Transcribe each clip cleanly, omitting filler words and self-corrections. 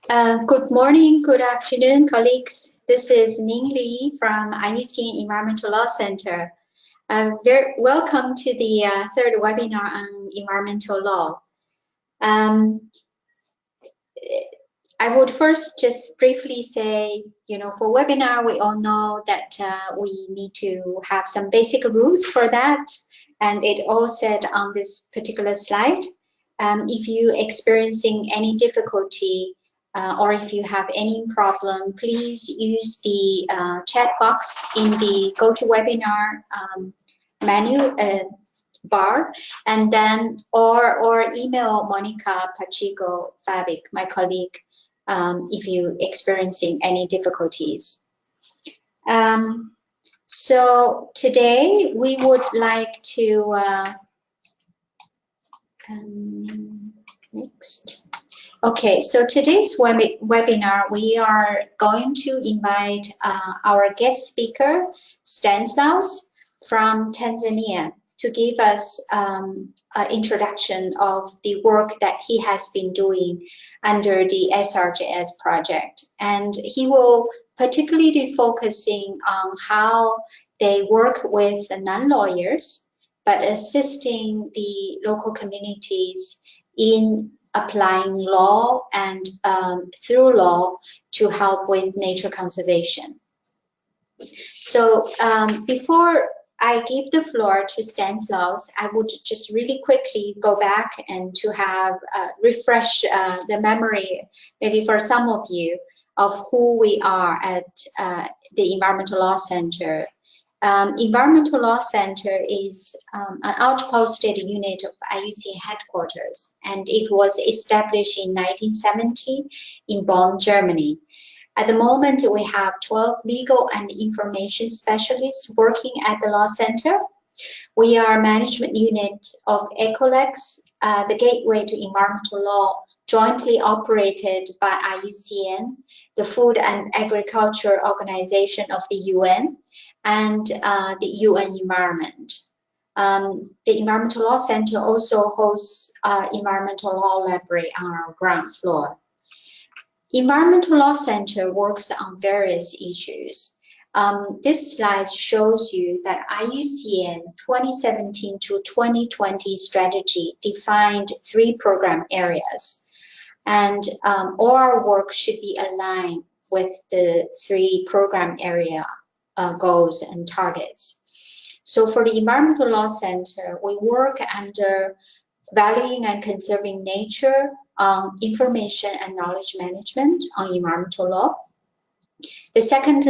Good morning, good afternoon, colleagues. This is Ning Li from IUCN Environmental Law Center. Welcome to the third webinar on environmental law. I would first just briefly say, for webinar, we all know that we need to have some basic rules for that, and it all said on this particular slide. If you're experiencing any difficulty or if you have any problem, please use the chat box in the GoToWebinar menu bar, and then or email Monica Pacheco Fabic, my colleague, if you're experiencing any difficulties. So today we would like to next. Okay, so today's webinar, we are going to invite our guest speaker, Stanislaus from Tanzania, to give us an introduction of the work that he has been doing under the SRJS project. And he will particularly be focusing on how they work with the non-lawyers, but assisting the local communities in applying law and through law to help with nature conservation. So before I give the floor to Stanislaus, I would just really quickly go back and to have refresh the memory, maybe for some of you, of who we are at the Environmental Law Center. Environmental Law Center is an outposted unit of IUCN headquarters, and it was established in 1970 in Bonn, Germany. At the moment, we have 12 legal and information specialists working at the Law Center. We are a management unit of ECOLEX, the gateway to environmental law, jointly operated by IUCN, the Food and Agriculture Organization of the UN, and the UN Environment. The Environmental Law Center also hosts Environmental Law Library on our ground floor. Environmental Law Center works on various issues. This slide shows you that IUCN 2017 to 2020 strategy defined 3 program areas, and all our work should be aligned with the 3 program area goals and targets. So for the Environmental Law Center, we work under valuing and conserving nature, information and knowledge management on environmental law. The second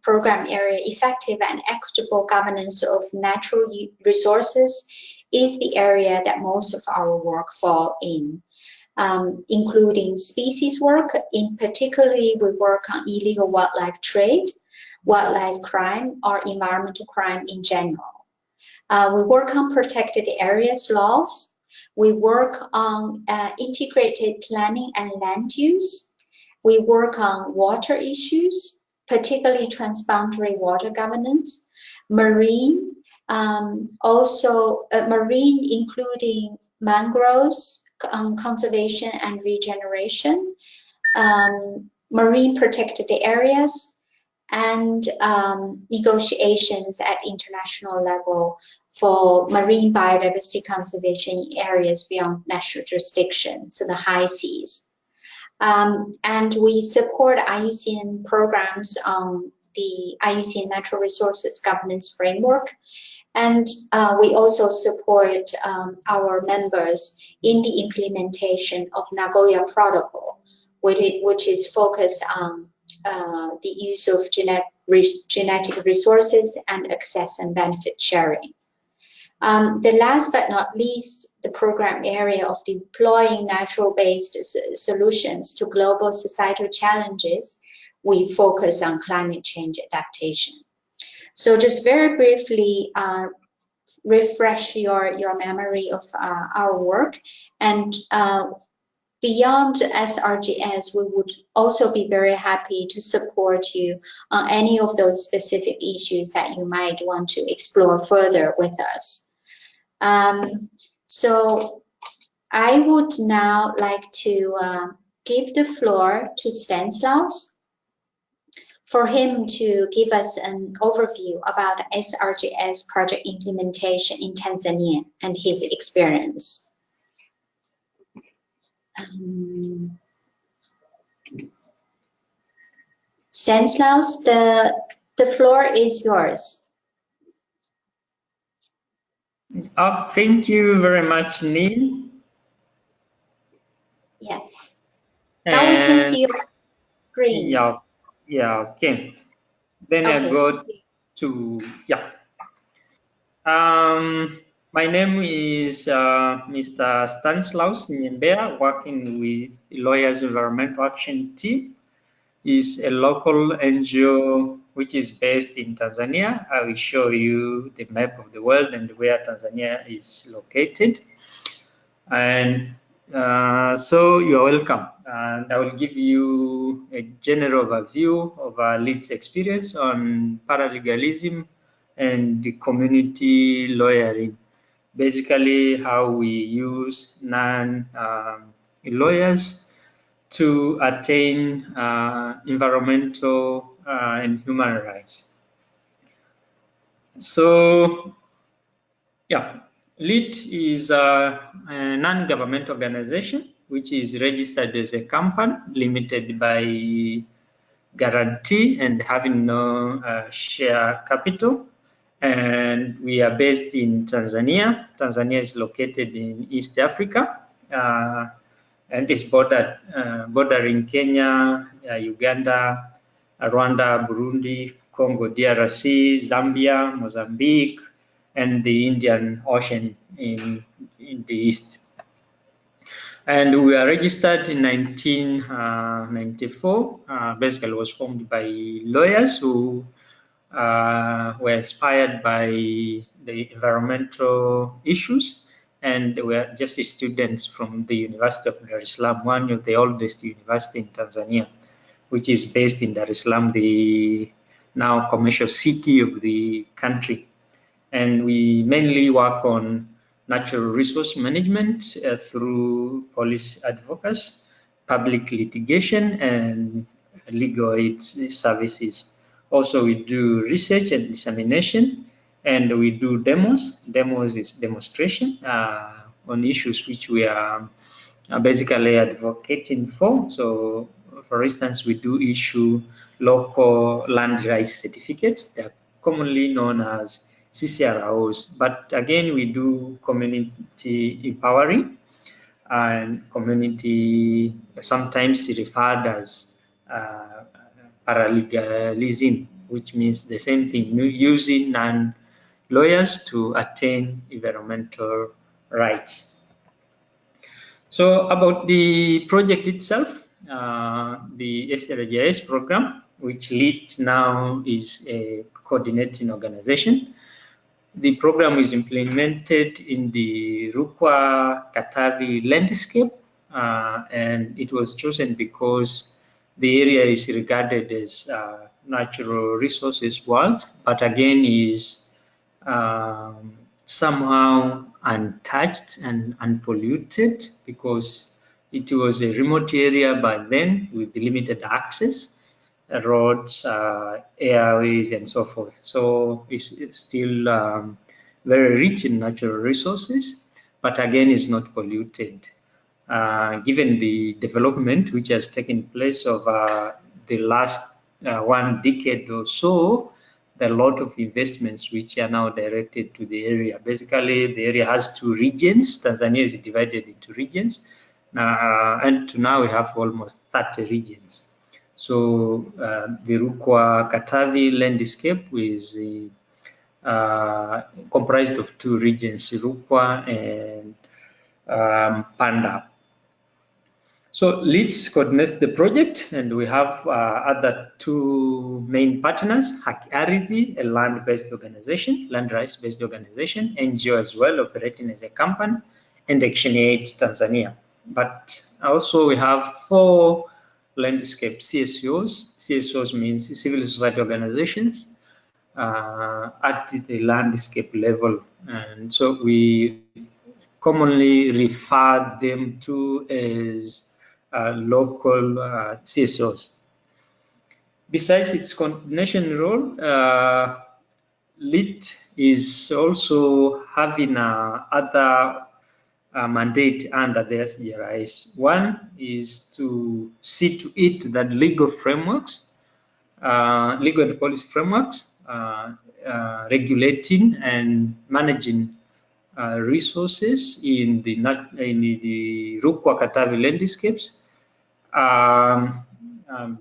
program area, effective and equitable governance of natural resources, is the area that most of our work fall in, including species work. In particularly, we work on illegal wildlife trade, wildlife crime, or environmental crime in general. We work on protected areas laws. We work on integrated planning and land use. We work on water issues, particularly transboundary water governance, marine, marine including mangroves, conservation and regeneration, marine protected areas, and negotiations at international level for marine biodiversity conservation in areas beyond national jurisdiction, so the high seas. And we support IUCN programs on the IUCN Natural Resources Governance Framework, and we also support our members in the implementation of Nagoya Protocol, which is focused on the use of genetic resources and access and benefit sharing. The last but not least, the program area of deploying natural-based solutions to global societal challenges, we focus on climate change adaptation. So just very briefly, refresh your memory of our work, and beyond SRJS, we would also be very happy to support you on any of those specific issues that you might want to explore further with us. So I would now like to give the floor to Stanislaus for him to give us an overview about SRJS project implementation in Tanzania and his experience. Stanislaus, the floor is yours. Thank you very much, Neil. Yes. Now we can see your screen. Yeah, okay. Then okay. I go to, my name is Mr. Stanislaus Nyembea, working with Lawyers Environmental Action Team. Is a local NGO which is based in Tanzania. I will show you the map of the world and where Tanzania is located. And so you're welcome. And I will give you a general overview of our lead's experience on paralegalism and the community lawyering. Basically, how we use non-lawyers to attain environmental and human rights. So, LEAD is a non-government organization which is registered as a company limited by guarantee and having no share capital. And we are based in Tanzania. Tanzania is located in East Africa. And it's bordering Kenya, Uganda, Rwanda, Burundi, Congo, DRC, Zambia, Mozambique, and the Indian Ocean in the east. And we are registered in 1994. Basically, it was formed by lawyers who were inspired by the environmental issues, and we are just students from the University of Dar es Salaam, one of the oldest university in Tanzania, which is based in Dar es Salaam, the now commercial city of the country. And we mainly work on natural resource management through policy advocacy, public litigation, and legal aid services. Also, we do research and dissemination, and we do demos. Demos is demonstration on issues which we are basically advocating for. So, for instance, we do issue local land rights certificates. They're commonly known as CCROs. But again, we do community empowering and community, sometimes referred as paralegalism, which means the same thing, using non-lawyers to attain environmental rights. So about the project itself, the SRJS program, which LEAD now is a coordinating organization. The program is implemented in the Rukwa-Katavi landscape, and it was chosen because the area is regarded as natural resources wealth, but again is somehow untouched and unpolluted because it was a remote area by then with limited access, roads, airways, and so forth. So it's still very rich in natural resources, but again, it's not polluted. Given the development which has taken place over the last 1 decade or so, there are a lot of investments which are now directed to the area. Basically, the area has 2 regions. Tanzania is divided into regions, and to now we have almost 30 regions. So the Rukwa-Katavi landscape is comprised of 2 regions, Rukwa and Panda. So LEAD coordinates the project, and we have other 2 main partners, Haki-Ardhi, a land-based organization, land rights-based organization, NGO as well, operating as a company, and Action Aid Tanzania. But also we have 4 landscape CSOs. CSOs means civil society organizations at the landscape level. And so we commonly refer them to as local CSOs. Besides its coordination role, LIT is also having other mandate under the SRJS. One is to see to it that legal frameworks, legal and policy frameworks, regulating and managing resources in the Rukwa-Katavi landscapes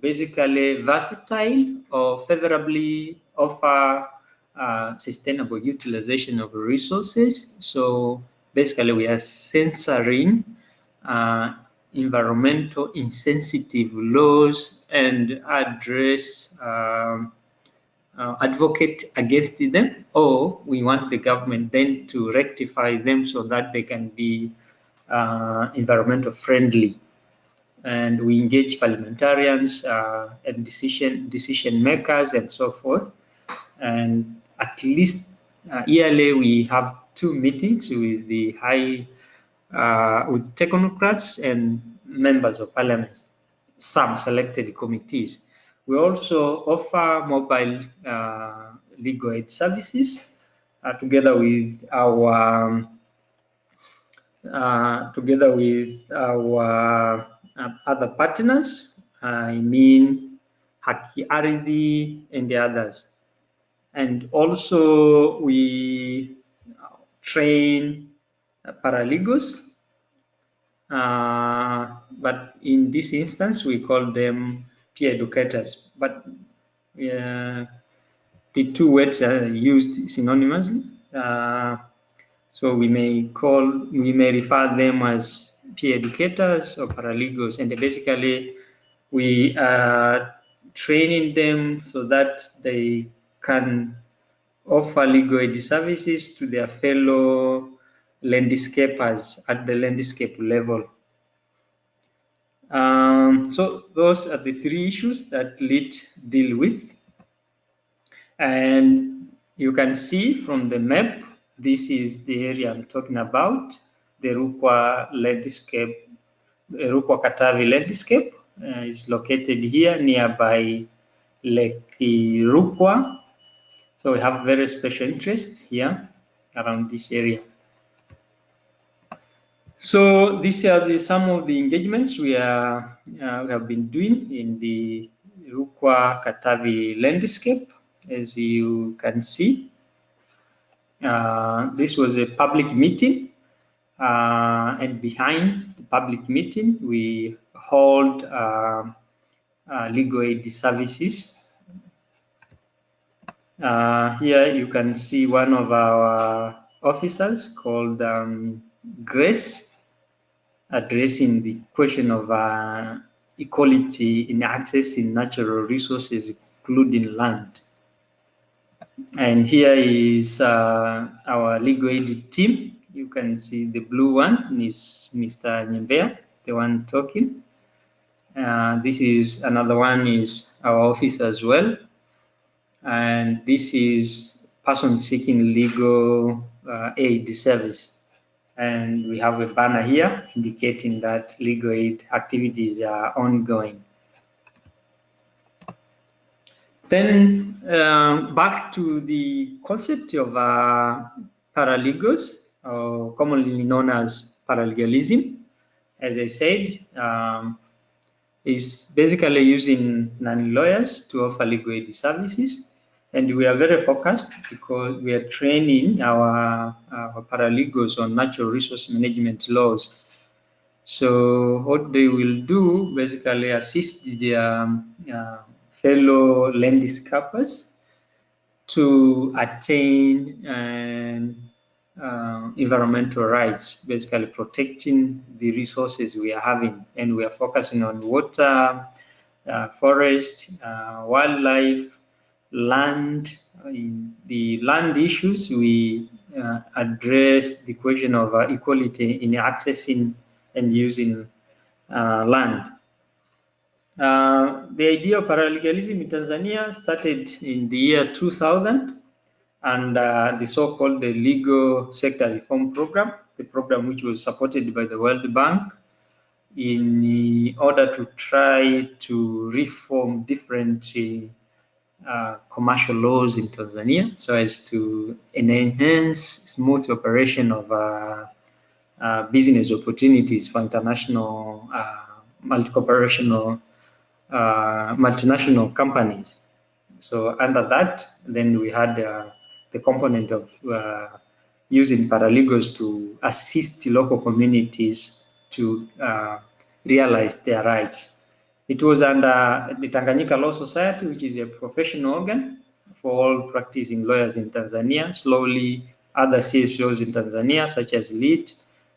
basically versatile or favorably offer sustainable utilization of resources. So basically we are censoring environmental insensitive laws and address advocate against them, or we want the government then to rectify them so that they can be environmental friendly. And we engage parliamentarians and decision makers and so forth. And at least yearly we have 2 meetings with the with technocrats and members of parliament, some selected committees. We also offer mobile legal aid services together with our other partners, I mean Haki Ardhi and the others. And also we train paralegals, but in this instance we call them peer educators. But the 2 words are used synonymously. So we may refer them as peer educators or paralegals, and basically we are training them so that they can offer legal aid services to their fellow landscapers at the landscape level. So those are the 3 issues that LIT deal with. And you can see from the map, this is the area I'm talking about, the Rukwa landscape, the Rukwa-Katavi landscape is located here nearby Lake Rukwa. So we have very special interest here around this area. So these are some of the engagements we have been doing in the Rukwa-Katavi landscape. As you can see, this was a public meeting, and behind the public meeting, we hold legal aid services. Here you can see one of our officers called Grace addressing the question of equality in accessing natural resources, including land. And here is our legal aid team. You can see the blue one is Mr. Nyembea, the one talking. This is another one is our officer as well. And this is person seeking legal aid service. And we have a banner here indicating that legal aid activities are ongoing. Then back to the concept of paralegals, commonly known as paralegalism. As I said, is basically using non-lawyers to offer legal aid services. And we are very focused because we are training our paralegals on natural resource management laws. So what they will do, basically assist their fellow landscapers to attain environmental rights, basically protecting the resources we are having. And we are focusing on water, forest, wildlife, land. In the land issues, we address the question of equality in accessing and using land. The idea of paralegalism in Tanzania started in the year 2000, and the so-called the Legal Sector Reform Program, the program which was supported by the World Bank, in order to try to reform different commercial laws in Tanzania so as to enhance smooth operation of business opportunities for international multinational companies. So under that, then we had the component of using paralegals to assist local communities to realize their rights. It was under the Tanganyika Law Society, which is a professional organ for all practicing lawyers in Tanzania. Slowly, other CSOs in Tanzania, such as LEAD,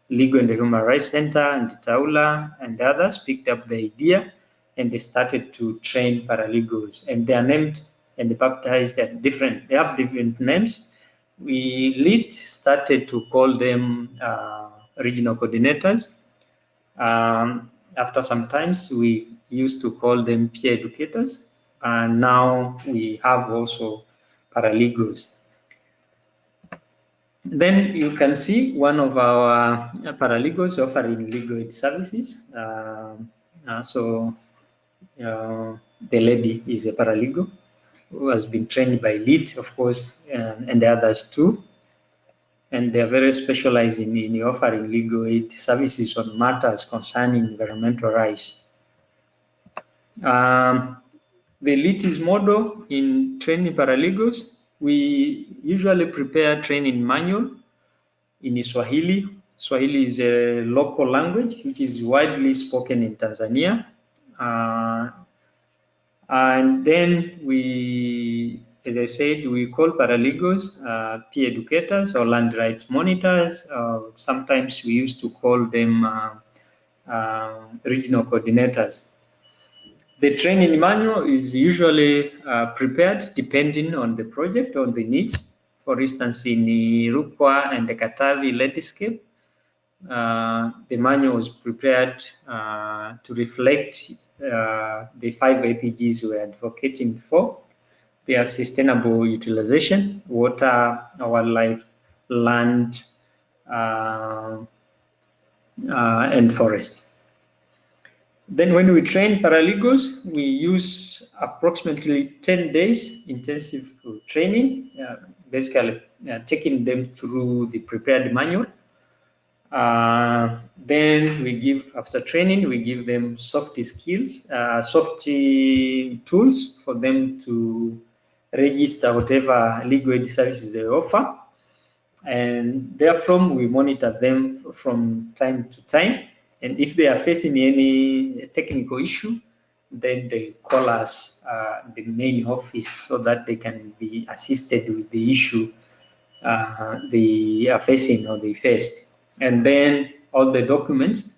Legal and Human Rights Center, and Taula, and others, picked up the idea, and they started to train paralegals. And they are named and baptized at different. They have different names. LEAD started to call them regional coordinators. After some times, we used to call them peer educators, and now we have also paralegals. Then you can see one of our paralegals offering legal aid services. The lady is a paralegal who has been trained by LEAD, of course, and the others too. And they are very specialized in offering legal aid services on matters concerning environmental rights. The LEAD model in training paralegals, we usually prepare training manual in Swahili. Swahili is a local language which is widely spoken in Tanzania. And then we, as I said, we call paralegals peer educators or land rights monitors. Sometimes we used to call them regional coordinators. The training manual is usually prepared depending on the project or the needs. For instance, in the Rukwa and the Katavi landscape, the manual was prepared to reflect the 5 APGs we're advocating for. They are sustainable utilization, water, wildlife, land, and forest. Then when we train paralegals, we use approximately 10 days intensive training, basically taking them through the prepared manual. Then we give, after training, we give them soft skills, soft tools for them to register whatever legal aid services they offer. And therefrom, we monitor them from time to time. And if they are facing any technical issue, then they call us, the main office, so that they can be assisted with the issue they are facing or they faced. And then all the documents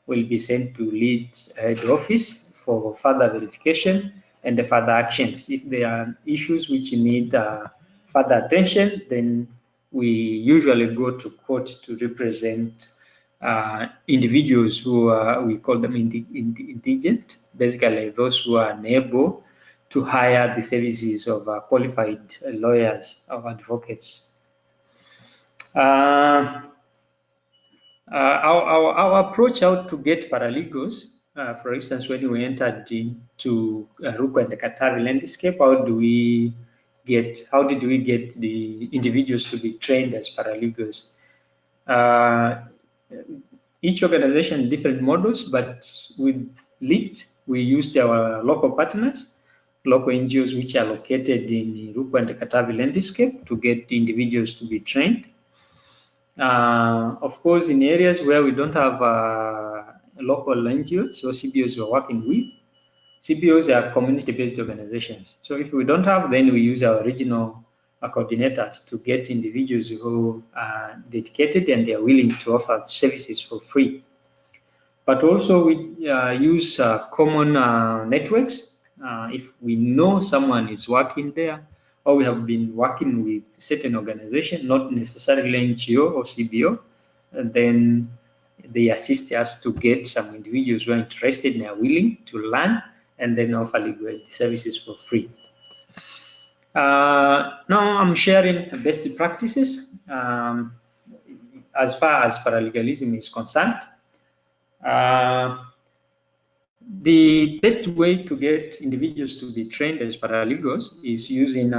will be sent to LEAD's head office for further verification and the further actions. If there are issues which need further attention, then we usually go to court to represent individuals who we call them indigent, basically those who are unable to hire the services of qualified lawyers or advocates. Our approach how to get paralegals, for instance, when we entered into Rukwa and the Katavi landscape, how did we get the individuals to be trained as paralegals? Each organization different models, but with LEAD, we used our local partners, local NGOs which are located in Rukwa and the Katavi landscape to get the individuals to be trained. Of course, in areas where we don't have local NGOs or CBOs we're working with, CBOs are community-based organizations. So if we don't have, then we use our regional coordinators to get individuals who are dedicated and they are willing to offer services for free. But also we use common networks. If we know someone is working there, or we have been working with certain organization, not necessarily NGO or CBO, and then they assist us to get some individuals who are interested and are willing to learn and then offer legal aid services for free. Now I'm sharing best practices as far as paralegalism is concerned. The best way to get individuals to be trained as paralegals is using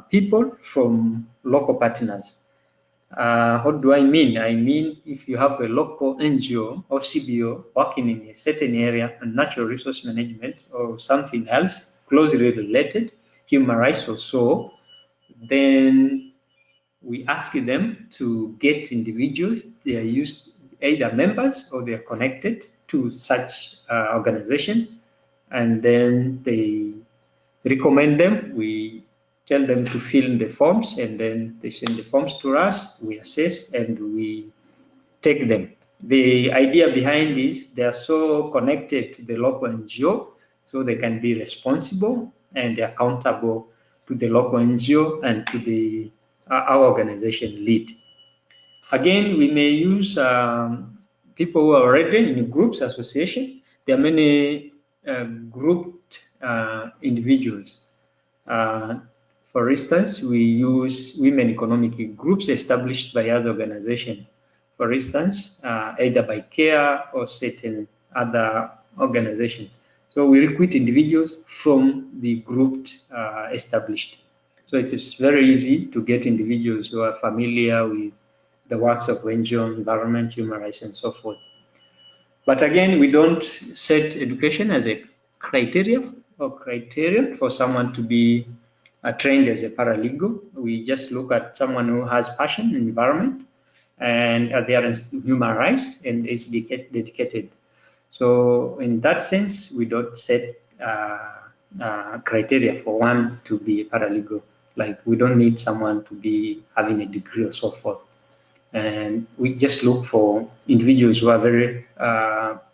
people from local partners. What do I mean? I mean, if you have a local NGO or CBO working in a certain area and natural resource management or something else closely related, human rights or so, then we ask them to get individuals. They are used either members or they are connected to such organization, and then they recommend them. We tell them to fill in the forms, and then they send the forms to us. We assess and we take them. The idea behind this, they are so connected to the local NGO, so they can be responsible and accountable to the local NGO and to the our organization lead. Again, we may use people who are already in groups, association. There are many grouped individuals. For instance, we use women economic groups established by other organizations. For instance, either by CARE or certain other organizations. So we recruit individuals from the group established. So it is very easy to get individuals who are familiar with the works of NGO, environment, human rights, and so forth. But again, we don't set education as a criteria or criterion for someone to be trained as a paralegal. We just look at someone who has passion in environment and adherence to human rights and is dedicated. So in that sense, we don't set criteria for one to be a paralegal. Like we don't need someone to be having a degree or so forth. And we just look for individuals who are very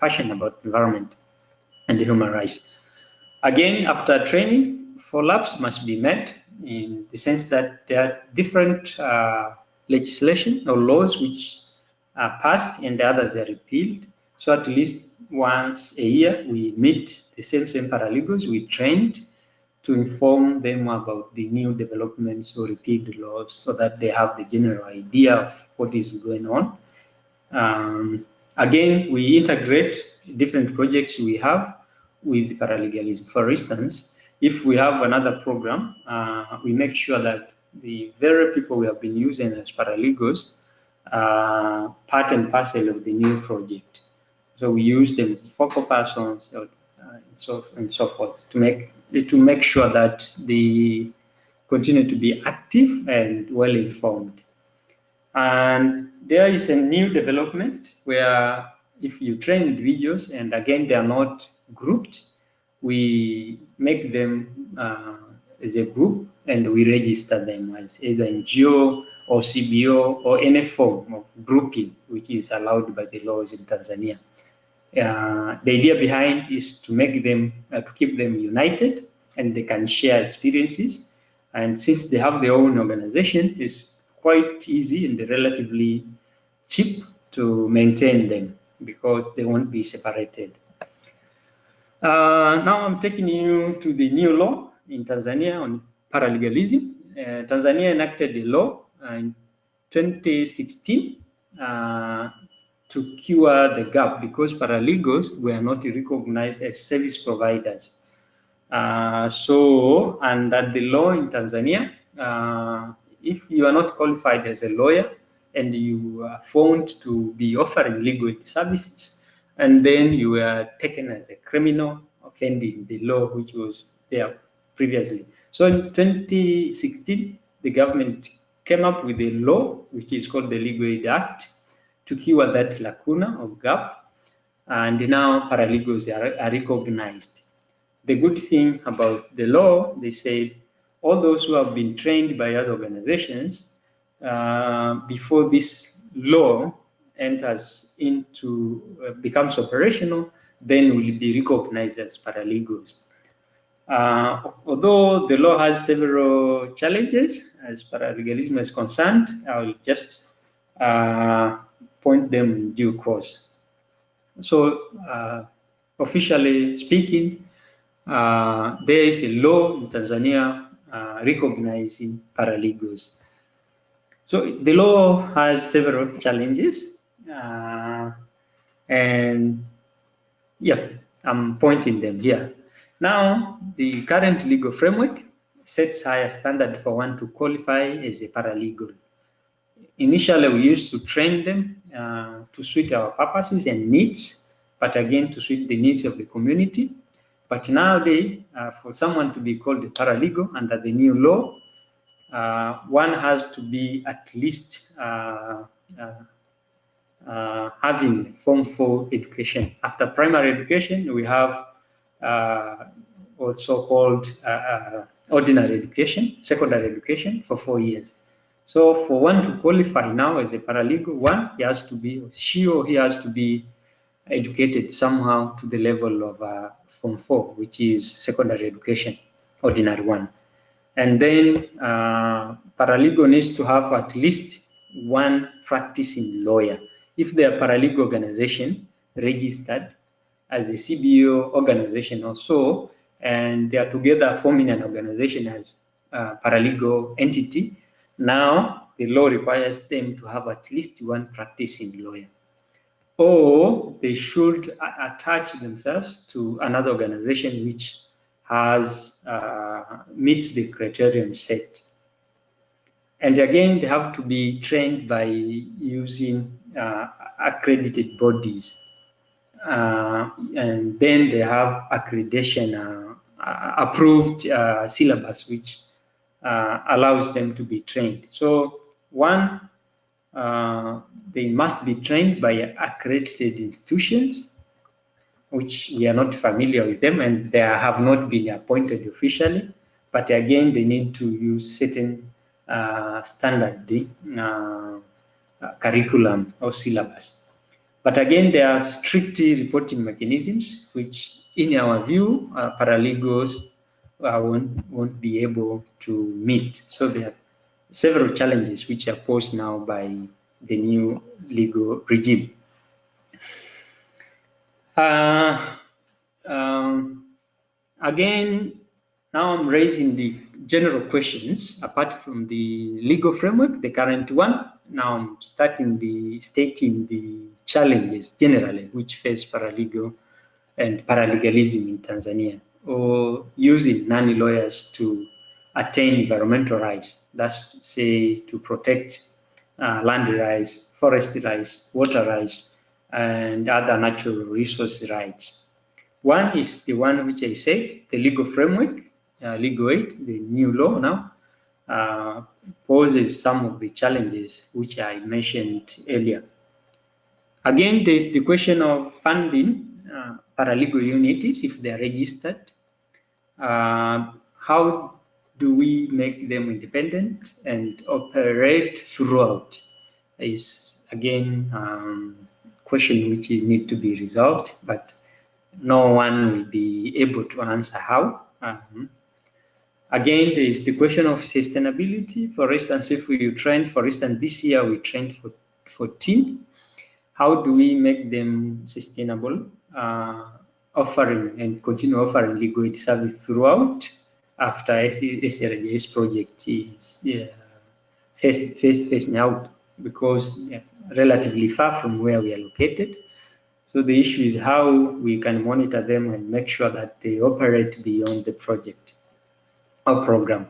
passionate about environment and human rights. Again, after training, follow-ups must be met in the sense that there are different legislation or laws which are passed and the others are repealed. So at least once a year, we meet the same paralegals we trained to inform them about the new developments or repealed laws so that they have the general idea of what is going on. Again, we integrate different projects we have with paralegalism. For instance, if we have another program, we make sure that the very people we have been using as paralegals are part and parcel of the new project. So we use them as focal persons and so forth to make sure that they continue to be active and well informed. And there is a new development where if you train individuals and again they are not grouped, we make them as a group and we register them as either NGO or CBO or any form of grouping which is allowed by the laws in Tanzania. The idea behind is to make them, to keep them united and they can share experiences. And since they have their own organization, it's quite easy and relatively cheap to maintain them because they won't be separated. Now I'm taking you to the new law in Tanzania on paralegalism. Tanzania enacted a law in 2016 to cure the gap because paralegals were not recognized as service providers. So under the law in Tanzania, if you are not qualified as a lawyer and you are found to be offering legal services, and then you were taken as a criminal offending the law which was there previously. So in 2016, the government came up with a law which is called the Legal Aid Act to cure that lacuna or gap, and now paralegals are recognized. The good thing about the law, they say, all those who have been trained by other organizations before this law enters into, becomes operational, then will be recognized as paralegals. Although the law has several challenges as paralegalism is concerned, I will just point them in due course. So officially speaking, there is a law in Tanzania recognizing paralegals. So the law has several challenges, and And yeah, I'm pointing them here. Now, the current legal framework sets higher standard for one to qualify as a paralegal. Initially, we used to train them to suit our purposes and needs, but again, to suit the needs of the community. But nowadays, for someone to be called a paralegal under the new law, one has to be at least having Form 4 education. After primary education, we have also called ordinary education, secondary education for 4 years. So for one to qualify now as a paralegal, one, he has to be, she or he has to be educated somehow to the level of Form 4, which is secondary education, ordinary one. And then paralegal needs to have at least one practicing lawyer. If they are paralegal organization registered as a CBO organization or so, and they are together forming an organization as a paralegal entity, now the law requires them to have at least one practicing lawyer. Or they should attach themselves to another organization which has meets the criterion set. And again, they have to be trained by using accredited bodies. And then they have accreditation approved syllabus, which allows them to be trained. So one, they must be trained by accredited institutions, which we are not familiar with them, and they have not been appointed officially. But again, they need to use certain standard curriculum or syllabus. But again, there are strict reporting mechanisms, which in our view, paralegals won't be able to meet. So there are several challenges which are posed now by the new legal regime. Again, now I'm raising the general questions apart from the legal framework, the current one. Now I'm stating the challenges generally which face paralegal and paralegalism in Tanzania, or using non-lawyers to attain environmental rights. That's say to protect land rights, forest rights, water rights, and other natural resource rights. One is the one which I said, the legal framework, legal aid, the new law now, poses some of the challenges which I mentioned earlier. Again, there is the question of funding paralegal units if they are registered. How do we make them independent and operate throughout? Is again question which need to be resolved, but no one will be able to answer how. Again, there is the question of sustainability. For instance, if we train, for instance, this year we trained for 14. How do we make them sustainable, offering and continue offering legal aid service throughout after SRJS project is phasing out, because relatively far from where we are located. So the issue is how we can monitor them and make sure that they operate beyond the project or program.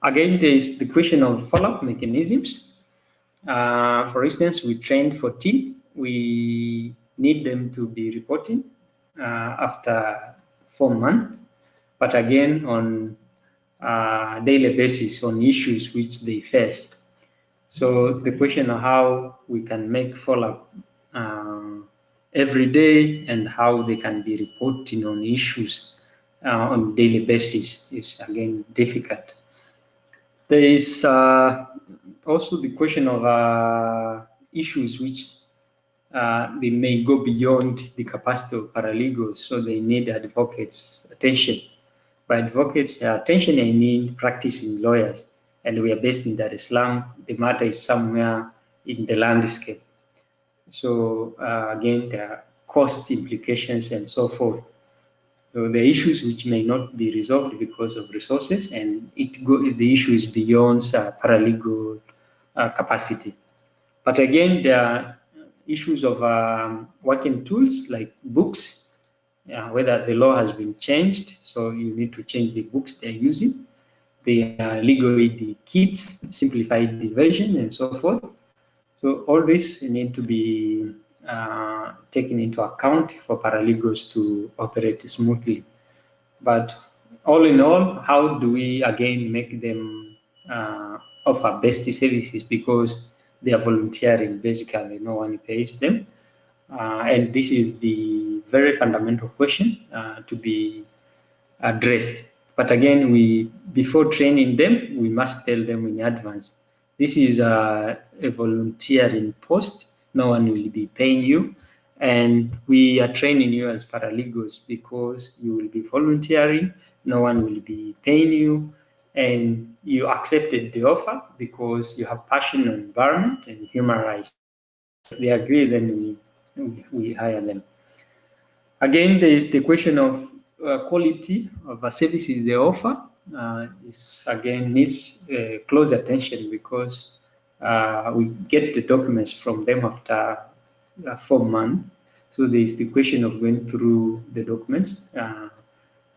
Again, there is the question of follow-up mechanisms. For instance, we trained 14. We need them to be reporting after 4 months, but again on a daily basis on issues which they face. So the question of how we can make follow-up every day and how they can be reporting on issues on a daily basis is again difficult. There is also the question of issues which they may go beyond the capacity of paralegals, so they need advocates' attention. By advocates' attention, I mean practicing lawyers, and we are based in Dar es Salaam. The matter is somewhere in the landscape. So again, there are cost implications and so forth. So the issues which may not be resolved because of resources, and the issue is beyond paralegal capacity. But again, there are issues of working tools like books, whether the law has been changed, so you need to change the books they're using, the legal aid kits, simplified the version, and so forth. So all this need to be taken into account for paralegals to operate smoothly. But all in all, how do we again make them offer best services, because they are volunteering, basically no one pays them. And this is the very fundamental question to be addressed. But again, before training them, we must tell them in advance, this is a volunteering post, no one will be paying you, and we are training you as paralegals because you will be volunteering, no one will be paying you, and you accepted the offer because you have passion on environment and human rights. If they agree, then we hire them. Again, there is the question of quality of the services they offer. This again needs close attention, because we get the documents from them after 4 months. So there is the question of going through the documents,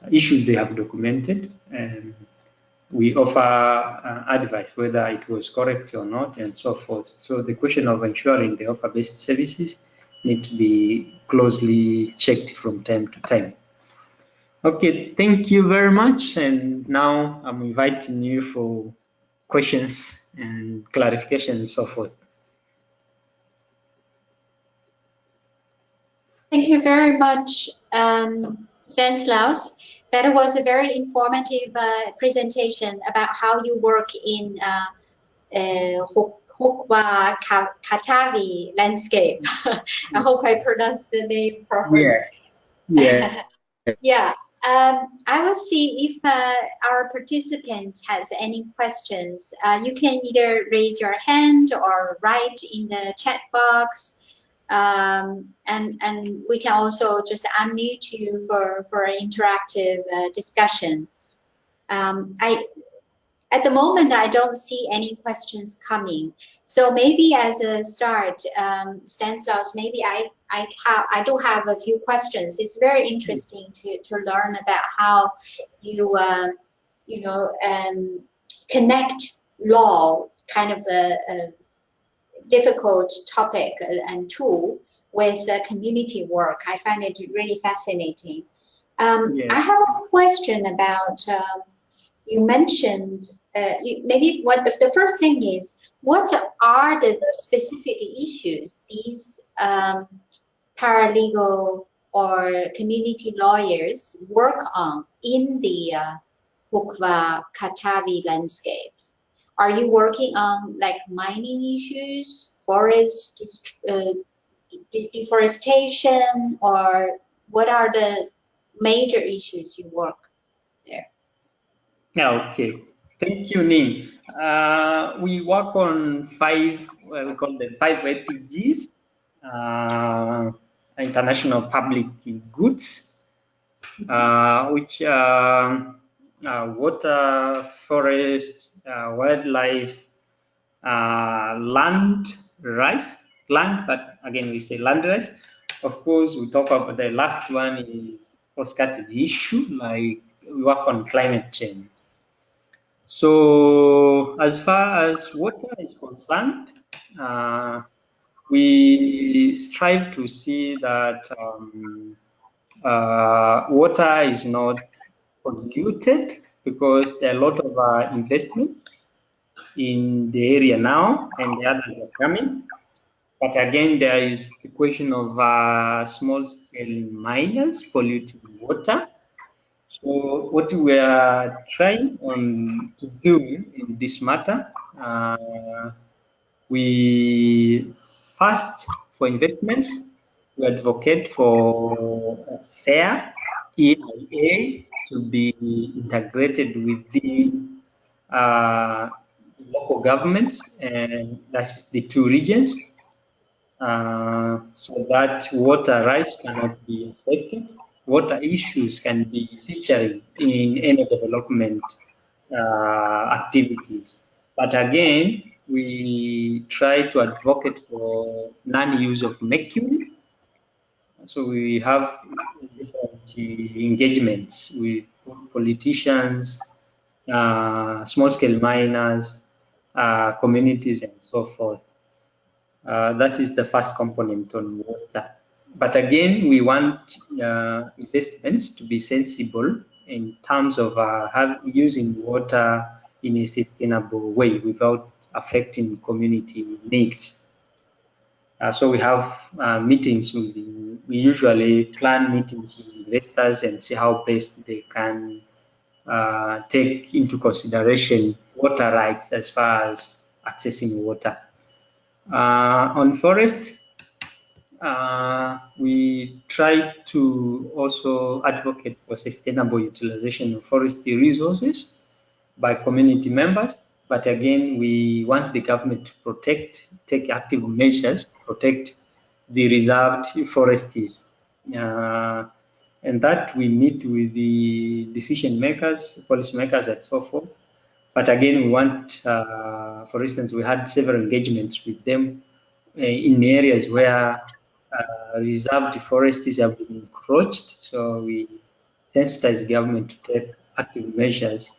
issues they have documented, and we offer advice whether it was correct or not, and so forth. So the question of ensuring they offer best services need to be closely checked from time to time. Okay, thank you very much. And now I'm inviting you for questions and clarification and so forth. Thank you very much, Stanislaus. That was a very informative presentation about how you work in Hukwa Katavi landscape. I hope I pronounced the name properly. Yes. Yeah. Yeah. I will see if our participants has any questions. You can either raise your hand or write in the chat box. And we can also just unmute you for an interactive discussion. At the moment, I don't see any questions coming. So maybe as a start, Stanislaus, maybe I do have a few questions. It's very interesting to learn about how you connect law, kind of a difficult topic and tool, with community work. I find it really fascinating. Yes. I have a question about, you mentioned, maybe the first thing is, what are the specific issues these paralegal or community lawyers work on in the Hukwa Katavi landscape? Are you working on like mining issues, forest deforestation, or what are the major issues you work there? Yeah, okay. Thank you, Ning. We work on we call them 5 APGs, international public goods, which are water, forest, wildlife, land rights, but again we say land rights. Of course, we talk about the last one is postcard issue, like we work on climate change. So as far as water is concerned, we strive to see that water is not polluted, because there are a lot of investments in the area now, and the others are coming. But again, there is the question of small-scale miners polluting water. So what we are trying to do in this matter, we first, for investments, we advocate for SARE, EIA, to be integrated within local governments, and that's the 2 regions, so that water rights cannot be affected. Water issues can be featuring in any development activities. But again, we try to advocate for non-use of mercury. So we have different engagements with politicians, small-scale miners, communities, and so forth. That is the first component on water. But again, we want investments to be sensible in terms of using water in a sustainable way without affecting community needs. So we have meetings we usually plan meetings with investors and see how best they can take into consideration water rights as far as accessing water. On forest, we try to also advocate for sustainable utilization of forestry resources by community members. But again, we want the government to take active measures to protect the reserved forests. And that we meet with the decision makers, policy makers, and so forth. But again, we want, for instance, we had several engagements with them in areas where reserved forests have been encroached. So we sensitize government to take active measures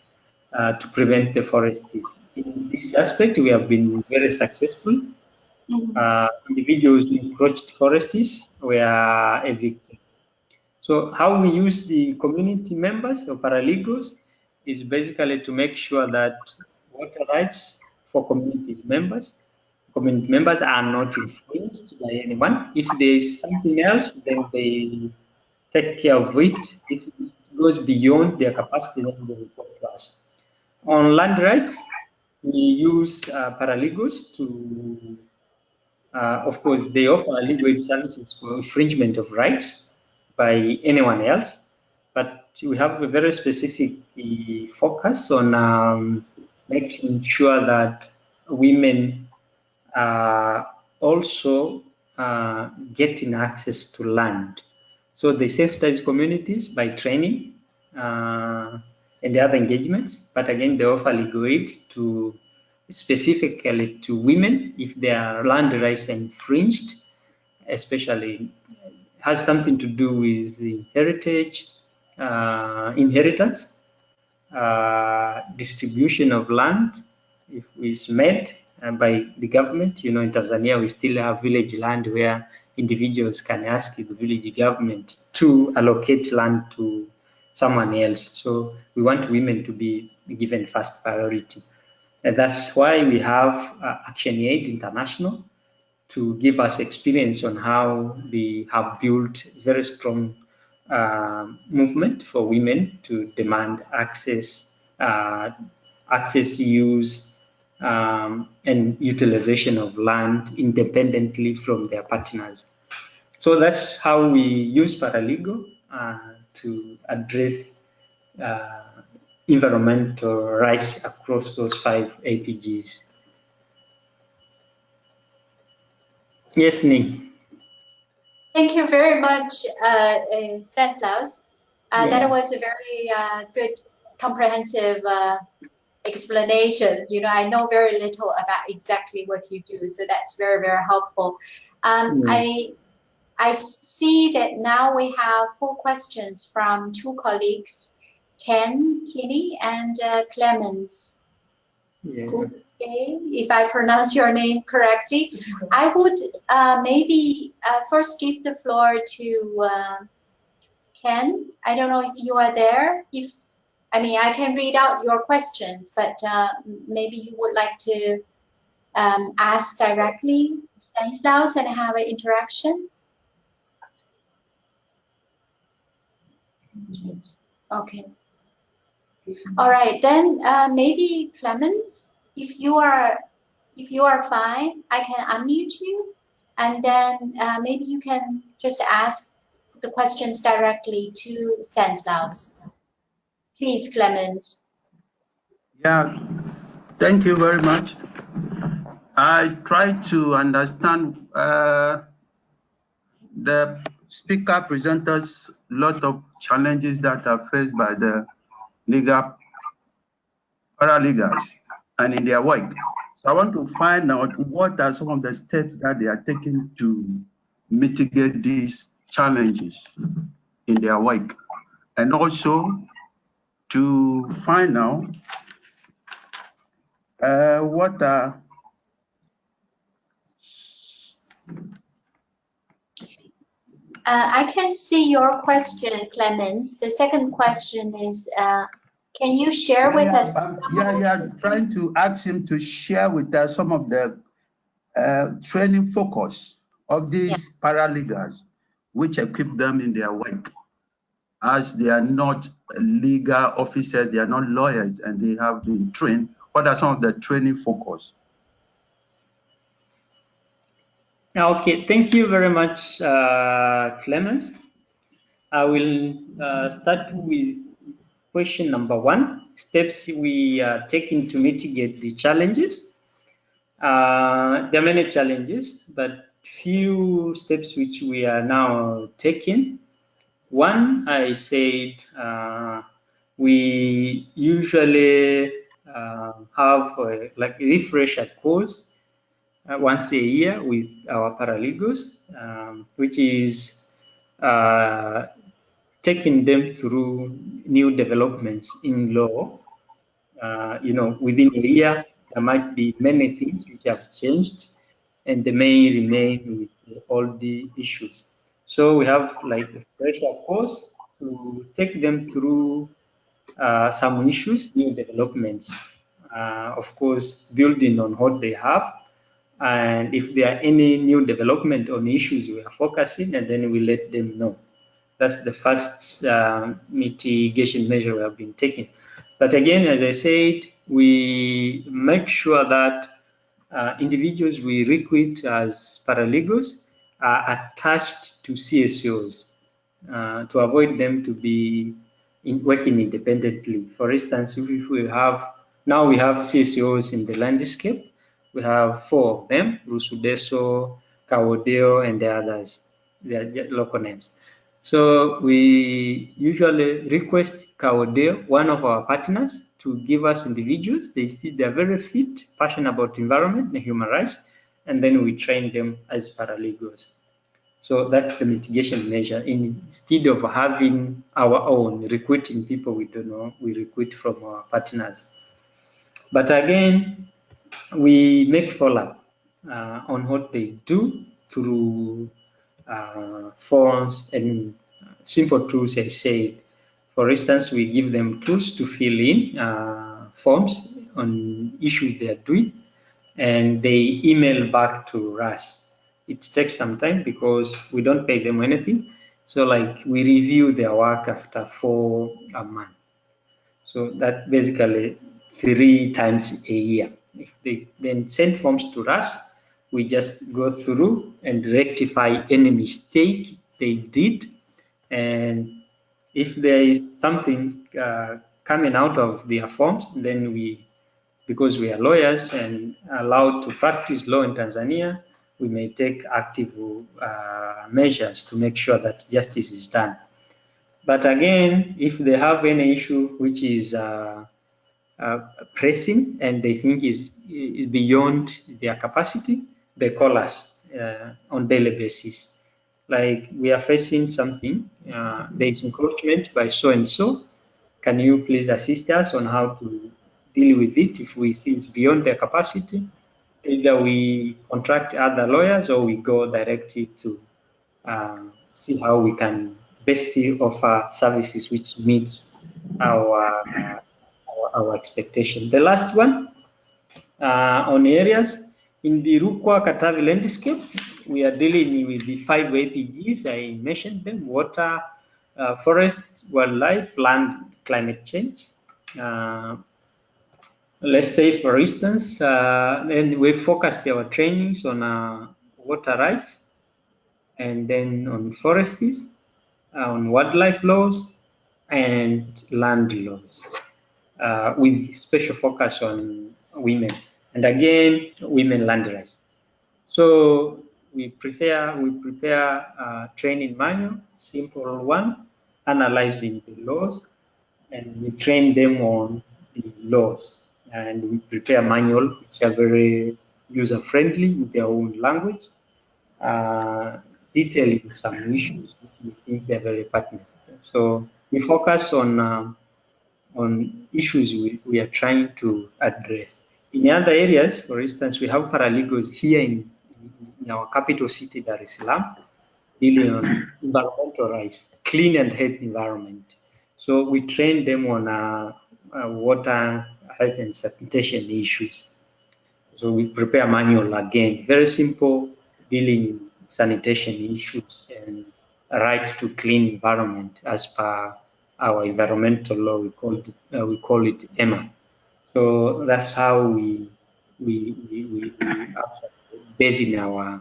to prevent the forests. In this aspect, we have been very successful. Individuals who encroached forests were evicted. So how we use the community members or paralegals is basically to make sure that water rights for community members are not influenced by anyone. If there is something else, then they take care of it. If it goes beyond their capacity, then they report to us. On land rights, we use paralegals to, of course, they offer legal aid services for infringement of rights by anyone else, but we have a very specific focus on making sure that women are also getting access to land. So they sensitize communities by training and the other engagements, but again, they offer legal aid to specifically to women if their land rights are infringed, especially has something to do with the heritage, inheritance, distribution of land, if it's made by the government. You know, in Tanzania, we still have village land where individuals can ask the village government to allocate land to someone else. So we want women to be given first priority. And that's why we have Action Aid International to give us experience on how they have built very strong movement for women to demand access, use, and utilization of land independently from their partners. So that's how we use paralegal to address environmental rights across those 5 APGs. Yes, Ning. Thank you very much, Stanislaus. That was a very good, comprehensive explanation. You know, I know very little about exactly what you do, so that's very, very helpful. I see that now we have 4 questions from 2 colleagues, Ken, Kinney, and Clemens. If I pronounce your name correctly. I would maybe first give the floor to Ken. I don't know if you are there. I mean, I can read out your questions, but maybe you would like to ask directly Stanislaus and have an interaction. Okay. All right, then maybe Clemens, if you are fine, I can unmute you, and then maybe you can just ask the questions directly to Stanislaus. Please, Clemens. Yeah, thank you very much. I try to understand the speaker presents us a lot of challenges that are faced by the paralegals and in their work. So I want to find out what are some of the steps that they are taking to mitigate these challenges in their work, and also to find out what are I can see your question, Clemens. The second question is, can you share with us? Trying to ask him to share with us some of the training focus of these paralegals, which equip them in their work, as they are not legal officers, they are not lawyers, and they have been trained. What are some of the training focus? Okay, thank you very much, Clemens. I will start with question number 1, steps we are taking to mitigate the challenges. There are many challenges, but few steps which we are now taking. One, I said we usually have like a refresher course once a year with our paralegals, which is taking them through new developments in law. Within a year, there might be many things which have changed, and they may remain with all the issues. So we have like a fresher course to take them through some issues, new developments. Of course, building on what they have, and if there are any new development on issues we are focusing, and then we let them know. That's the first mitigation measure we have been taking. But again, as I said, we make sure that individuals we recruit as paralegals are attached to CSOs to avoid them to be working independently. For instance, if we have, now we have CSOs in the landscape, we have 4 of them, Rusudeso, Kawodeo, and the others, their local names. So we usually request Kawodeo, one of our partners, to give us individuals. They see they're very fit, passionate about environment and human rights, and then we train them as paralegals. So that's the mitigation measure. Instead of having our own, recruiting people we don't know, we recruit from our partners. But again, we make follow-up on what they do through forms and simple tools, I say. For instance, we give them tools to fill in forms on issues they are doing, and they email back to us. It takes some time because we don't pay them anything. So like we review their work after 4 a month. So that basically 3 times a year. If they then send forms to us, we just go through and rectify any mistake they did. And if there is something coming out of their forms, then we, because we are lawyers and allowed to practice law in Tanzania, we may take active measures to make sure that justice is done. But again, if they have any issue which is pressing and they think is beyond their capacity, they call us on daily basis. Like we are facing something, there is encroachment by so and so. Can you please assist us on how to deal with it if we see it's beyond their capacity? Either we contract other lawyers or we go directly to see how we can best offer services which meets our expectation. The last one on areas in the Rukwa Katavi landscape, we are dealing with the 5 APGs. I mentioned them: water, forest, wildlife, land, climate change. Let's say, for instance, then we focused our trainings on water rights, and then on forests, on wildlife laws, and land laws, with special focus on women, and again, women land rights. So we prepare training manual, simple one, analyzing the laws, and we train them on the laws and we prepare manual which are very user-friendly in their own language, detailing some issues which we think they're very pertinent. So we focus on issues we are trying to address. In other areas, for instance, we have paralegals here in our capital city, Dar es Salaam, dealing on environmental rights, clean and healthy environment. So we train them on water, health and sanitation issues. So we prepare a manual again, very simple, dealing in sanitation issues and right to clean environment as per our environmental law. We call it EMA. So that's how we base in our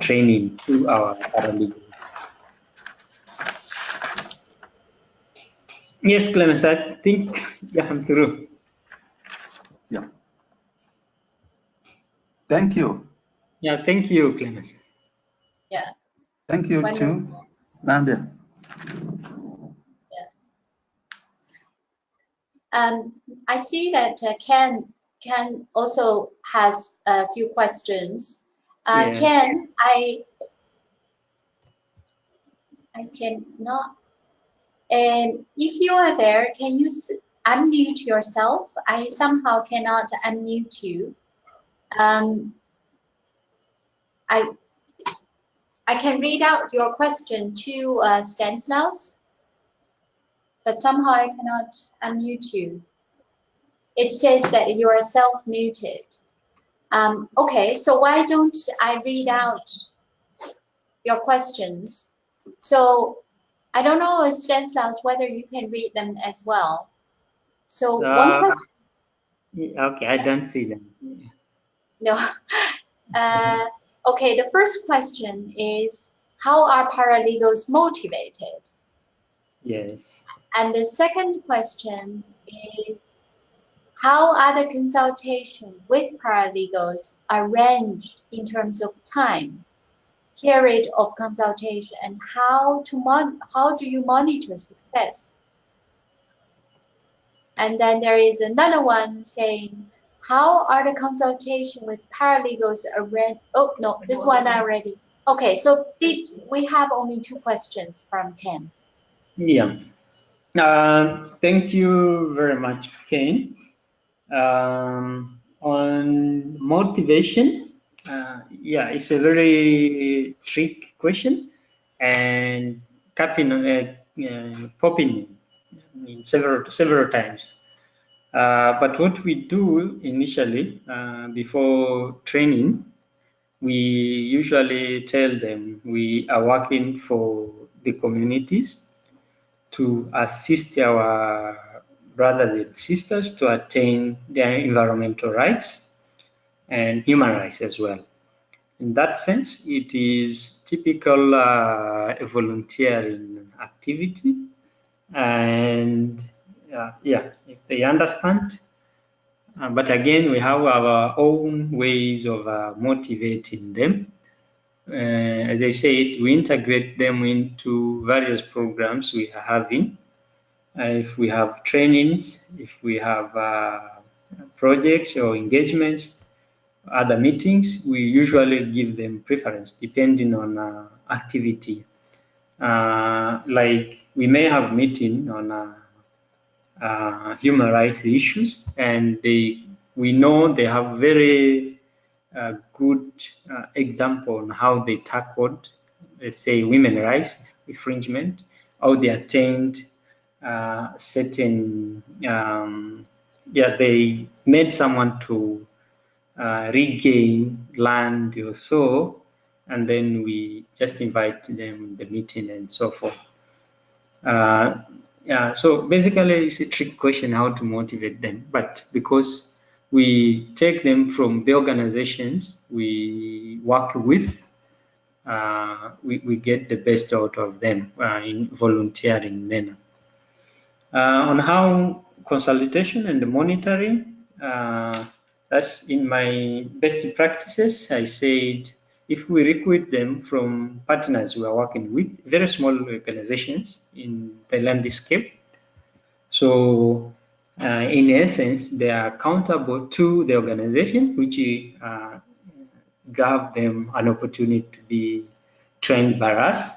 training to our paralegals. Yes, Clemens, I think I'm through. Yeah. Thank you. Yeah, thank you, Clemens. Yeah. Thank you too, Lambia. I see that Ken also has a few questions. Yeah. Ken, I cannot. And if you are there, can you unmute yourself? I somehow cannot unmute you. I can read out your question to Stanislaus, but somehow I cannot unmute you. It says that you are self-muted. Okay, so why don't I read out your questions? So I don't know, Stanislaus, whether you can read them as well. So one question. Okay, I don't see them. No. Okay, the first question is, how are paralegals motivated? Yes. And the second question is, how are the consultation with paralegals arranged in terms of time, period of consultation, and how do you monitor success? And then there is another one saying, how are the consultation with paralegals arranged? Oh, no, this one already. Okay, so we have only two questions from Ken. Yeah. Thank you very much, Ken. On motivation, yeah, it's a very tricky question and popping in several times. But what we do initially before training, we usually tell them we are working for the communities to assist our brothers and sisters to attain their environmental rights and human rights as well. In that sense, it is typical volunteering activity, and yeah, if they understand. But again, we have our own ways of motivating them. As I said, we integrate them into various programs we are having. If we have trainings, if we have projects or engagements, other meetings, we usually give them preference depending on activity. Like we may have meeting on human rights issues, and we know they have very good example on how they tackled, let's say, women rights infringement, how they attained certain, yeah, they made someone to regain land or so, and then we just invite them to the meeting and so forth. Yeah, so basically it's a trick question how to motivate them, but because we take them from the organizations we work with, we get the best out of them in volunteering manner. On how consultation and the monitoring, that's in my best practices. I said if we recruit them from partners we are working with, very small organizations in the landscape, so in essence, they are accountable to the organization, which gave them an opportunity to be trained by us,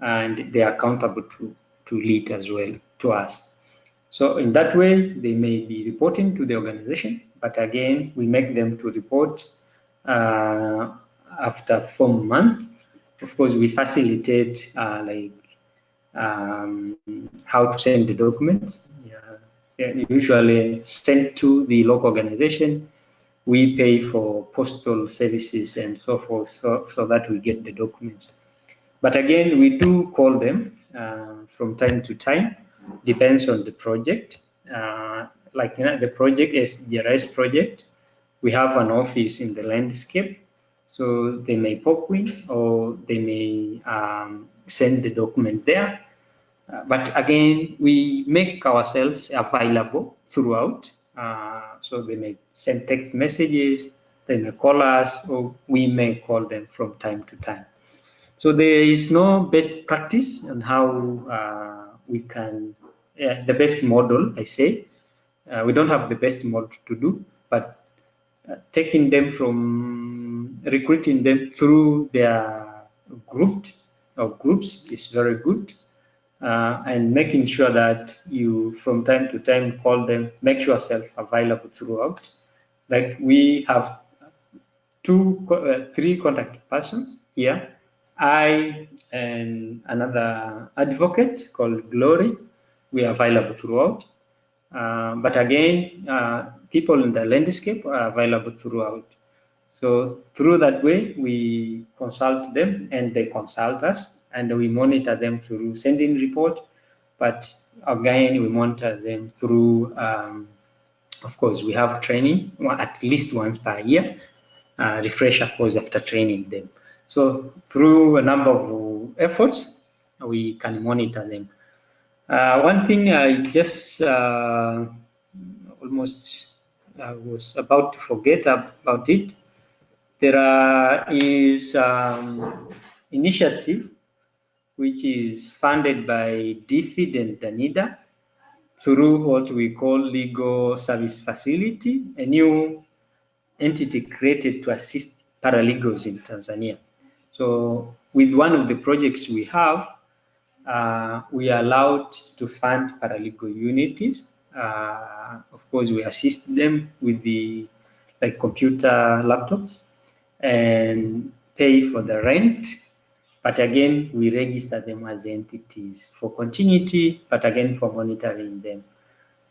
and they are accountable to lead as well to us. So in that way, they may be reporting to the organization, but again, we make them to report after 4 months. Of course, we facilitate how to send the documents. Usually sent to the local organization. We pay for postal services and so forth, so that we get the documents. But again, we do call them from time to time, depends on the project. Like the project SRJS project, we have an office in the landscape, so they may pop in or they may send the document there. But again, we make ourselves available throughout. So they may send text messages, they may call us, or we may call them from time to time. So there is no best practice on how we can, the best model, I say. We don't have the best model to do, but taking them from, recruiting them through their group or groups is very good. And making sure that you, from time to time, call them, make yourself available throughout. Like we have three contact persons here. I and another advocate called Glory, we are available throughout. But again, people in the landscape are available throughout. So through that way, we consult them and they consult us, and we monitor them through sending report. But again, we monitor them through, of course, we have training at least once per year, refresher course after training them. So through a number of efforts, we can monitor them. One thing I just almost was about to forget about it. There is initiative which is funded by DFID and DANIDA through what we call Legal Service Facility, a new entity created to assist paralegals in Tanzania. So with one of the projects we have, we are allowed to fund paralegal unities. Of course, we assist them with the computer laptops and pay for the rent. But again, we register them as entities for continuity, but again, for monitoring them.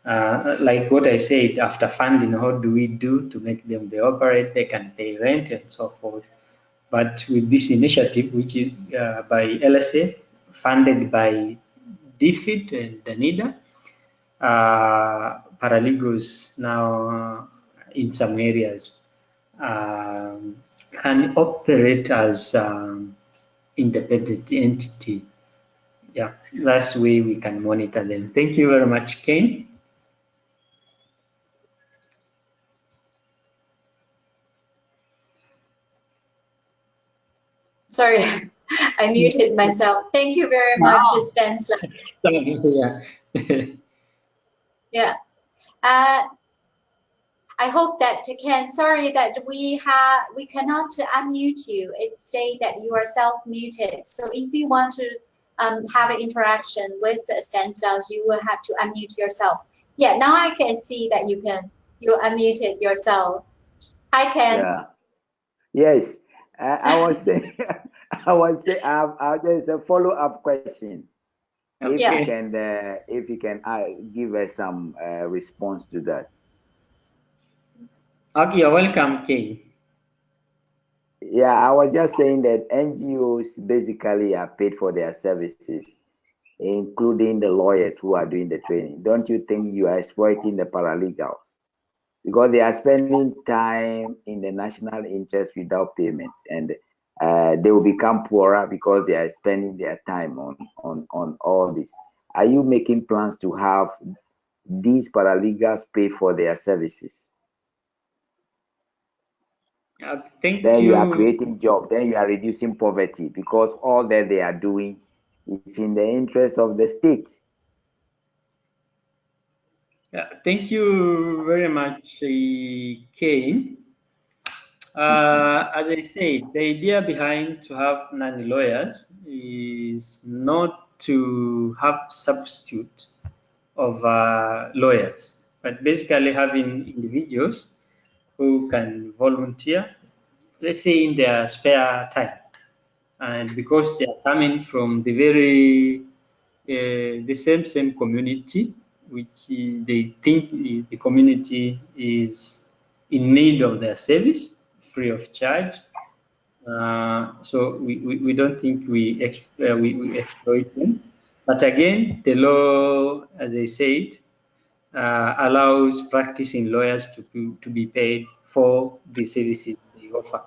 Like what I said, after funding, how do we do to make them they operate, they can pay rent and so forth. But with this initiative, which is by LSA, funded by DFID and DANIDA, paralegals now in some areas can operate as independent entity. Yeah, that's the way we can monitor them. Thank you very much, Kane. Sorry, I muted myself. Thank you very much, Stanislav. Yeah. Yeah. I hope that Ken, sorry that we cannot unmute you. It states that you are self-muted. So if you want to have an interaction with Stanislav, you will have to unmute yourself. Yeah, now I can see that you unmuted yourself. Hi, Ken. Yeah. Yes, I was saying, there's a follow-up question. If you can give us some response to that. Okay, you're welcome, Kane. Yeah, I was just saying that NGOs basically are paid for their services, including the lawyers who are doing the training. Don't you think you are exploiting the paralegals? Because they are spending time in the national interest without payment, and they will become poorer because they are spending their time on all this. Are you making plans to have these paralegals pay for their services? Then you are creating jobs, then you are reducing poverty, because all that they are doing is in the interest of the state. Yeah, thank you very much, Kane. As I said, the idea behind to have non-lawyers is not to have substitute of lawyers, but basically having individuals who can volunteer, let's say in their spare time, and because they are coming from the very the same community, which they think the community is in need of their service, free of charge. So we don't think we exploit them. But again, the law, as I said, allows practicing lawyers to be paid for the services they offer.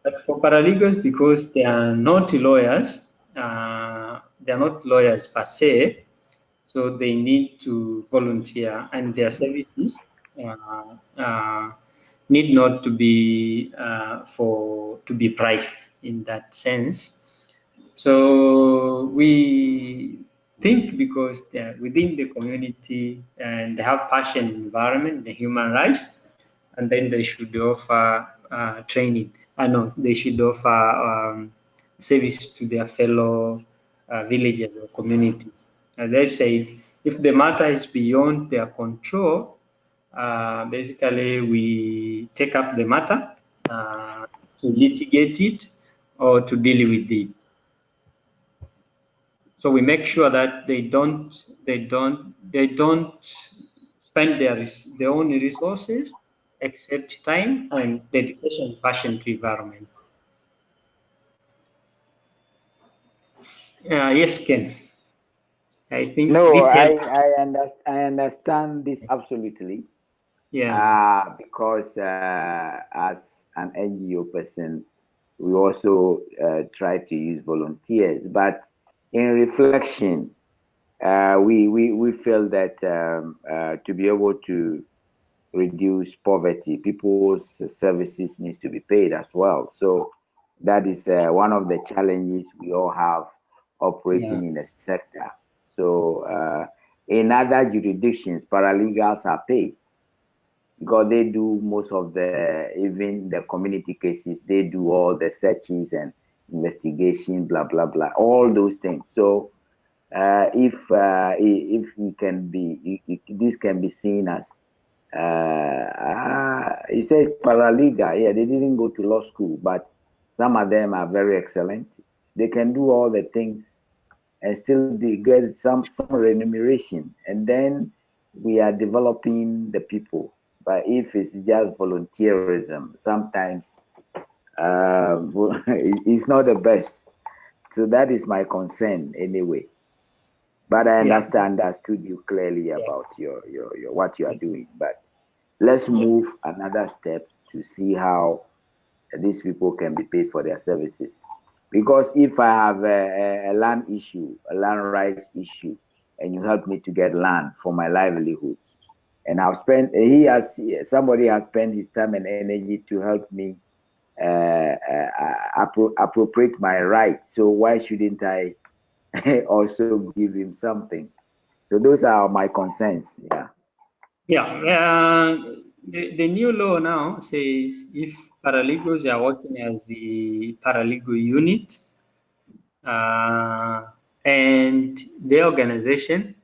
But for paralegals, because they are not lawyers per se, so they need to volunteer, and their services need not to be to be priced in that sense. So we think because they're within the community and they have passion environment, the human rights, and then they should offer training. I know they should offer service to their fellow villagers or communities. As I say, if the matter is beyond their control, basically we take up the matter to litigate it or to deal with it. So we make sure that they don't spend their own resources except time and dedication, passion to environment. Yes, Ken. I think No, this helps. I understand this absolutely. Yeah. Because as an NGO person, we also try to use volunteers. But in reflection, we feel that to be able to reduce poverty, people's services needs to be paid as well. So that is one of the challenges we all have Yeah. operating in the sector. So in other jurisdictions, paralegals are paid because they do most of even the community cases. They do all the searches and investigation, blah blah blah, all those things. So if he can be, this can be seen as he says paralegal. Yeah, they didn't go to law school, but some of them are very excellent. They can do all the things and still get some remuneration. And then we are developing the people. But if it's just volunteerism, sometimes it's not the best. So that is my concern anyway. But I understood you clearly about your what you are doing. But let's move another step to see how these people can be paid for their services. Because if I have a land issue, a land rights issue, and you help me to get land for my livelihoods, and somebody has spent his time and energy to help me appropriate my rights. So why shouldn't I also give him something? So those are my concerns. Yeah. Yeah. The new law now says if paralegals are working as the paralegal unit, and the organization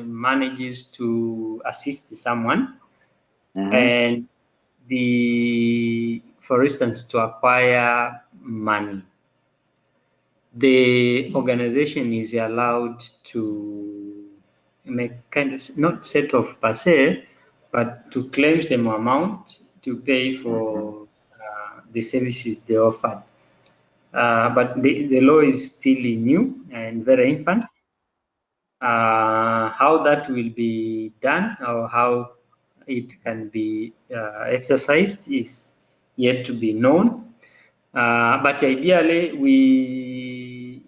manages to assist someone, and for instance, to acquire money, the organization is allowed to make kind of not set off per se, but to claim some amount to pay for the services they offer. But the law is still new and very infant. How that will be done or how it can be exercised is yet to be known. But ideally, we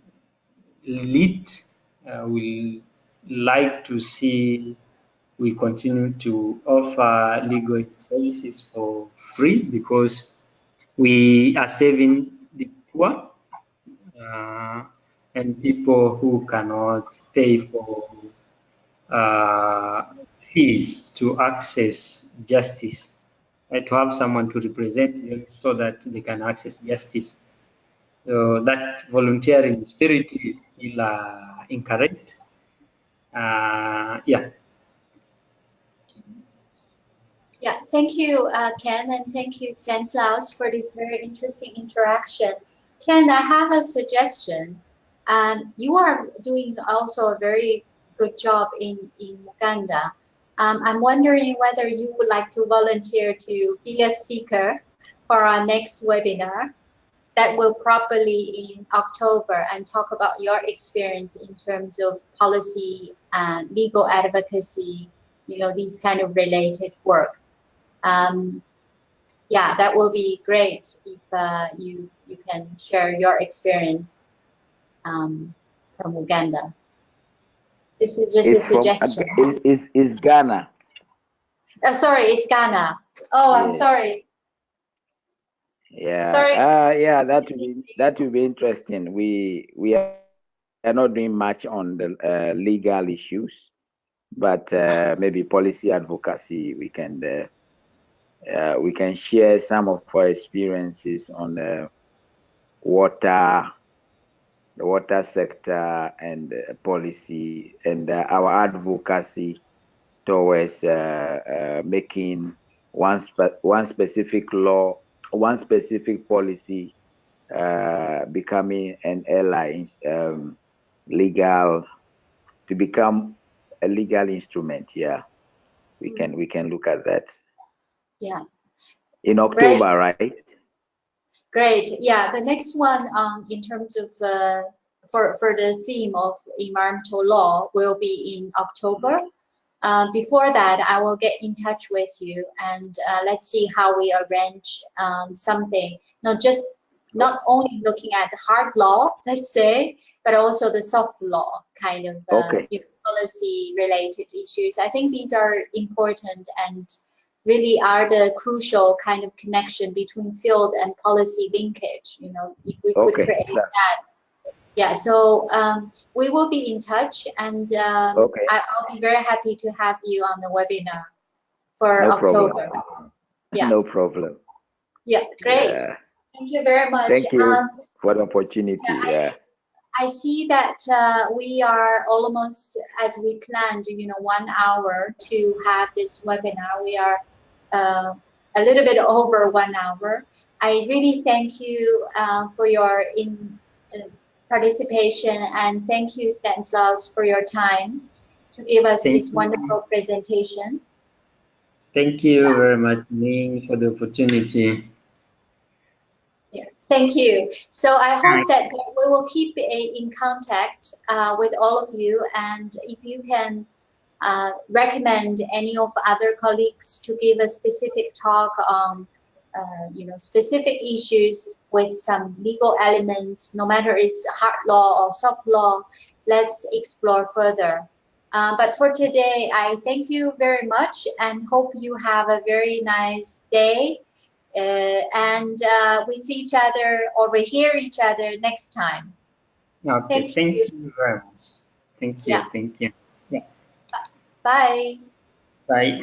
will like to see we continue to offer legal services for free because we are saving the poor and people who cannot pay for fees to access justice, to have someone to represent them so that they can access justice. So that volunteering spirit is still encouraged. Yeah. Yeah, thank you, Ken, and thank you, Stanislaus, for this very interesting interaction. Ken, I have a suggestion. You are doing also a very good job in Uganda. I'm wondering whether you would like to volunteer to be a speaker for our next webinar that will probably in October and talk about your experience in terms of policy and legal advocacy, you know, these kind of related work. Yeah, that will be great if you can share your experience from Uganda. This is just a suggestion. It's Ghana. Oh, sorry, it's Ghana. Oh, I'm Yes. sorry. Yeah. Sorry. Yeah, that will be interesting. We are not doing much on the legal issues, but maybe policy advocacy. We can share some of our experiences on the water sector and policy, and our advocacy towards making one specific law, one specific policy becoming an ally, legal, to become a legal instrument. Yeah, we can look at that. Yeah. In October, right? Great. Yeah, the next one in terms of for the theme of environmental law will be in October. Before that, I will get in touch with you and let's see how we arrange something. Not only looking at the hard law, let's say, but also the soft law kind of policy related issues. I think these are important and really are the crucial kind of connection between field and policy linkage. You know, if we could create that. Yeah, so we will be in touch, and I'll be very happy to have you on the webinar for October. Problem. Yeah. No problem. Yeah, great. Yeah. Thank you very much. Thank you for the opportunity. Yeah. I see that we are almost, as we planned, you know, 1 hour to have this webinar. We are a little bit over 1 hour. I really thank you for your participation, and thank you, Stanislaus, for your time to give us this wonderful presentation. Thank you very much, Ning, for the opportunity. Yeah, thank you. So I hope that we will keep in contact with all of you, and if you can recommend any of other colleagues to give a specific talk on you know, specific issues with some legal elements, no matter it's hard law or soft law, let's explore further. But for today, I thank you very much and hope you have a very nice day. And we see each other, or we hear each other next time. Okay, thank you very much. Thank you. Yeah. Thank you. Yeah. Bye. Bye.